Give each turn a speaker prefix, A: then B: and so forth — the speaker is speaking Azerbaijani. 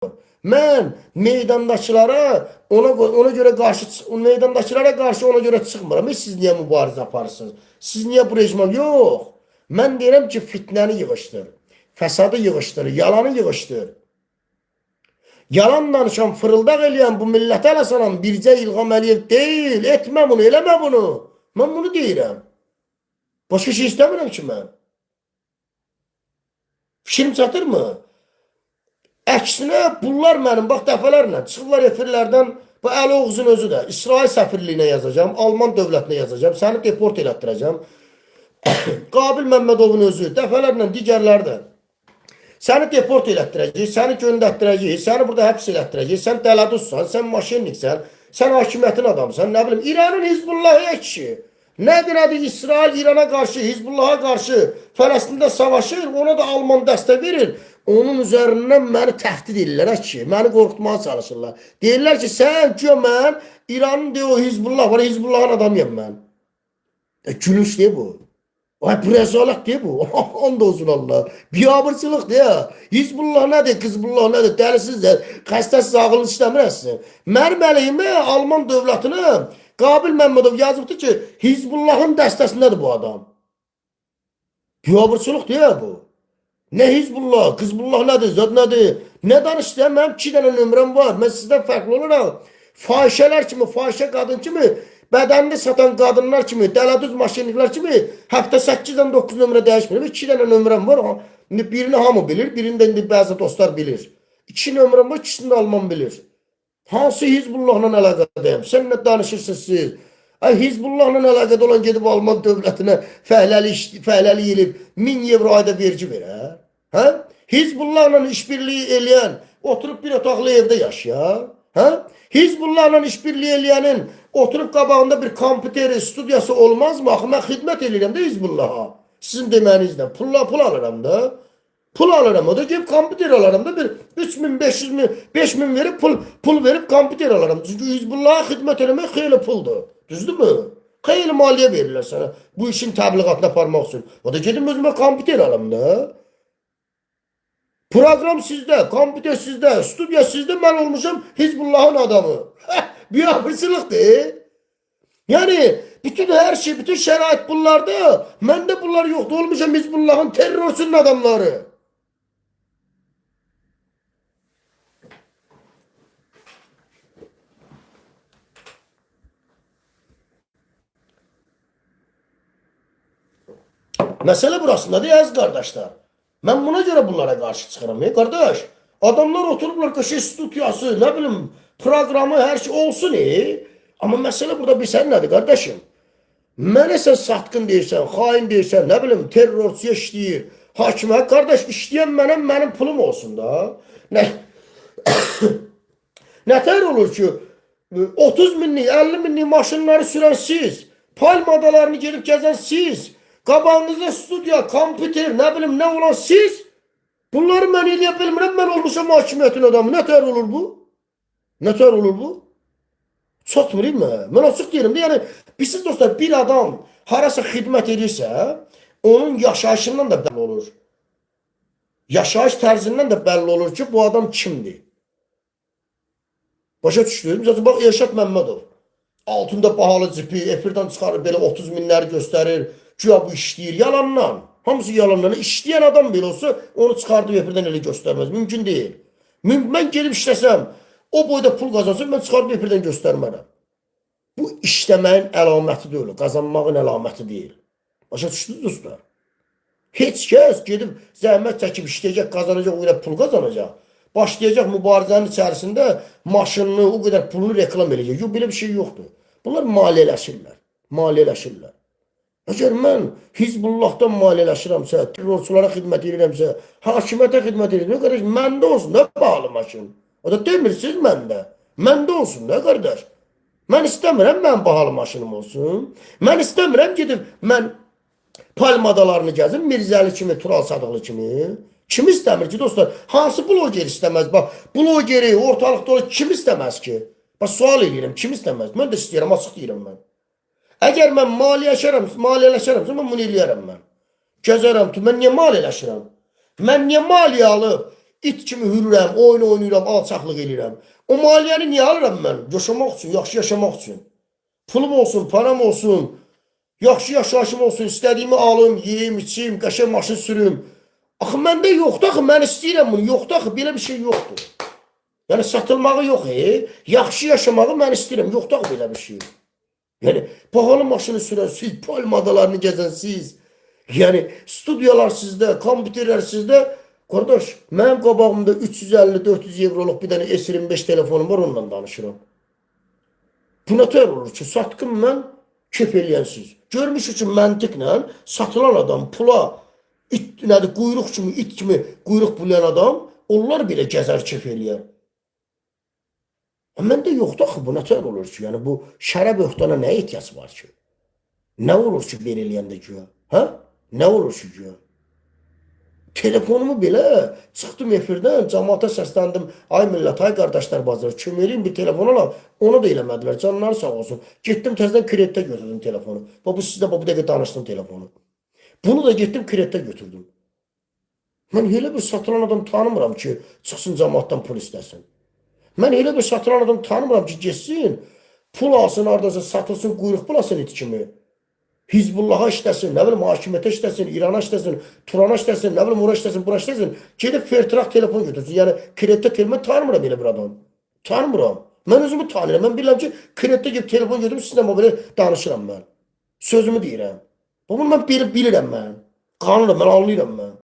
A: Mən meydandakılara ona görə meydandakılara qarşı ona görə çıxmıram. Siz niyə mübarizə aparırsınız? Siz niyə bu rejimə? Yox. Mən deyirəm ki, fitnəni yığışdır. Fəsadı yığışdır. Yalanı yığışdır. Yalan danışan, fırıldaq eləyən bu millətə ələ bircə İlham Əliyev deyil. Etmə bunu, eləmə bunu. Mən bunu deyirəm. Başqa şey istəmirəm ki mən. Fikrim çatırmı? Əksinə bunlar mənim, bax dəfələrlə çıxırlar efirlərdən, bu Əli Oğuzun özü də İsrail səfirliyinə yazacağım, Alman dövlətinə yazacağım, səni deport elətdirəcəm. Qabil Məmmədovun özü, dəfələrlə digərləri də. Səni deport elətdirəcək, səni göndərdirəcək, səni burada həbs elətdirəcək, sən dələduzsan, sən maşinliksən, sən hakimiyyətin adamsan, nə bilim, İranın Hizbullahı kişi. Nədir İsrail İrana qarşı, Hizbullaha qarşı Fələstində savaşır, ona da Alman dəstək verir. Onun üzərindən məni təhdid edirlər ki, məni qorxutmağa çalışırlar. Deyirlər ki, sən güya mən İranın deyə o Hizbullah var, Hizbullahın adamıyam mən. Gülünç deyil bu. Ay bu rəzalət deyil bu. Onda olsun Allah. Biyabırçılıq deyil. Hizbullah nədir, Qızbullah nədir, dəlisizdir, xəstəsiz, ağılın işləmirəsin. Mənim əleyhimə Alman dövlətinə Qabil Məmmədov yazıbdır ki, Hizbullahın dəstəsindədir bu adam. Biyabırçılıq deyil bu. Nə Hizbullah, Qızbullah nədir, zöd nədir? Nə danışsan, mənim 2 dənə nömrəm var. Mən sizdən fərqli olarak fahişələr kimi, fahişə qadın kimi, bədənini satan qadınlar kimi, dələdüz maşinliklər kimi həftə 8-dən 9 nömrə dəyişmir. 2 dənə nömrəm var. Birini hamı bilir, birini də indi bəzi dostlar bilir. 2 nömrəm var, ikisini də Alman bilir. Hansı Hizbullahla əlaqədəyəm? Sən nə danışırsınız siz? Ay Hizbullahla əlaqədə olan gedib Alman dövlətinə fəhləli elib 1000 evro ayda vergi verər. Hə? Hizbullahla işbirliyi eləyən oturub bir otaqlı evdə yaşayar. Hə? Hizbullahla işbirliyi eləyənin oturub qabağında bir kompüteri, studiyası olmazmı? Axı mən xidmət eləyirəm də Hizbullaha. Sizin demənizlə pul alıram da. Pul alıram, o da gelip kompüter alıram da bir 3000, 500 5000 verip pul verip kompüter alıram. Çünkü Hizbullah'a hizmet eləmək xeyli puldur. Düzdür mü? Xeyli maliyyə verirlər sana bu işin təbliğatına aparmaq üçün. O da gedim özümə kompüter alam da. Program sizdə, kompüter sizdə, studiya sizdə, mən olmuşam Hizbullah'ın adamı. Biyabırçılıqdır. Yani bütün her şey, bütün şərait bunlarda. Mən də bunlar yoxdur, olmuşam Hizbullah'ın terrorsunun adamları. Mesele burasındadır əziz qardaşlar. Mən buna görə bunlara qarşı çıxıram. Qardaş, adamlar oturublar köşe studiyası, nə bilim, proqramı, hər şey olsun. Amma məsələ burada bilsən nədir qardaşım? Mənə sən satqın deyirsən, xain deyirsən, nə bilim, terrorçuya işləyir, hakimə, qardaş, işləyən mənim pulum olsun da. Nətər olur ki, 30 minlik, 50 minlik maşınları sürən siz, palm adalarını gelip gəzən siz, qabağınızda studiya, kompüter, nə bilim, nə olan siz, bunları mən eləyə bilmirəm, mən olmuşam hakimiyyətin adamı. Nətər olur bu? Nətər olur bu? Çatmırım mən. Mən açıq deyirəm. Yəni, bilirsiniz dostlar, bir adam harasa xidmət edirsə, onun yaşayışından da bəlli olur. Yaşayış tərzindən də bəlli olur ki, bu adam kimdir? Başa düşdüm. Zaten bax, Elşad Məmmədov. Altında bahalı cipi, efirdən çıxarır, belə 30 minləri göstərir. Güya bu işləyir. Yalandan. Hamısı yalandan. İşləyən adam belə olsa, onu çıxardıb efirdən elə göstərməz. Mümkün deyil. Mən gelib işləsəm, o boyda pul qazansın, mən çıxardıb efirdən göstərmərəm. Bu işləməyin əlaməti deyil, qazanmağın əlaməti deyil. Başa düşdünüz dostlar? Heç kəs gedib zəhmət çəkib işləyəcək, qazanacaq, o qədər pul qazanacaq. Başlayacaq mübarizənin içərisində maşınını, o qədər pulunu reklam edəcək. Yox, belə bir şey yoxdur. Bunlar maliyyələşirlər. Maliyyələşirlər. Əgər mən Hizbullahdan maliyyələşirəmsə, terrorçulara xidmət edirəmsə, hakimiyyətə xidmət edirəm, qardaş, məndə olsun da pahalı maşın. O da demirsiniz məndə. Məndə olsun da qardaş. Mən istəmirəm mənim bahalı maşınım olsun. Mən istəmirəm gedib mən palm adalarını gəzim, Mirzəli kimi, Tural Sadıqlı kimi. Kim istəmir ki dostlar? Hansı bloger istəməz? Bax, blogeri ortalıqda olan kim istəməz ki? Bax, sual edirəm, kim istəməz? Mən də istəyirəm, açıq deyirəm mən. Əgər mən maliyyələşərəmsə, mən bunu eləyərəm mən. Gəzərəm, mən niyə maliyyələşirəm? Mən niyə maliyyə alıb İt kimi hürürəm, oyun oynayıram, alçaqlıq eləyirəm. O maliyyəni niyə alıram mən? Yaşamaq üçün, yaxşı yaşamaq üçün. Pulum olsun, param olsun, yaxşı yaşayışım olsun, istədiyimi alım, yeyim, içim, qəşəng maşın sürüm. Axı məndə yoxdur, axı mən istəyirəm bunu. Yoxdur, axı belə bir şey yoxdur. Yəni satılmağı yox, yaxşı yaşamağı mən istəyirəm. Yoxdur axı belə bir şey. Yəni pahalı maşını sürəsiz, palm adalarını gəzənsiz. Yəni studiyalar sizdə, kompüterlər sizdə. Qardaş, mənim qabağımda 350-400 euroluq bir dənə S25 telefonum var, onunla danışıram. Bu nə tər olur ki, satqın mən, kef eləyənsiz. Görmüş üçün məntiqlə satılan adam pula, nədir, quyruq kimi, it kimi quyruq bulayan adam, onlar belə gəzər, kef eləyər. Məndə yoxdur axı, bu nə tər olur ki, yəni bu şərə böhtana nə ehtiyac var ki? Nə olur ki, belə eləyəndə güya? Hə? Nə olur ki, güya? Telefonumu belə çıxdım efirdən, cəmaata səsləndim. Ay millət, ay qardaşlar bazar, köməliyim bir telefon alam. Onu da eləmədilər, canları sağ olsun. Getdim təzədən kreditə götürdüm telefonu. Bu sizdə bu dəqiqə danışdım telefonu. Bunu da getdim kreditə götürdüm. Mən elə bir satılan adam tanımıram ki, çıxsın cəmaatdan pul istəsin. Mən elə bir satılan adam tanımıram ki, geçsin, pul alsın, ardasa satılsın, quyruq bulasın it kimi. Hizbullaha işləsin, nə bilim, hakimiyyətə işləsin, İrana işləsin, Turana işləsin, nə bilim, ora işləsin, bura işləsin. Gedib fertiraq telefon götürsün. Yəni, kreditdə telefon, mən tanımıram elə bir adam. Tanımıram. Mən özümü tanıyıram. Mən bilirəm ki, kreditdə gedib telefon götürüb, sizlə belə danışıram mən. Sözümü deyirəm. Bunu mən bilirəm mən. Qanunum, mən anlayıram mən.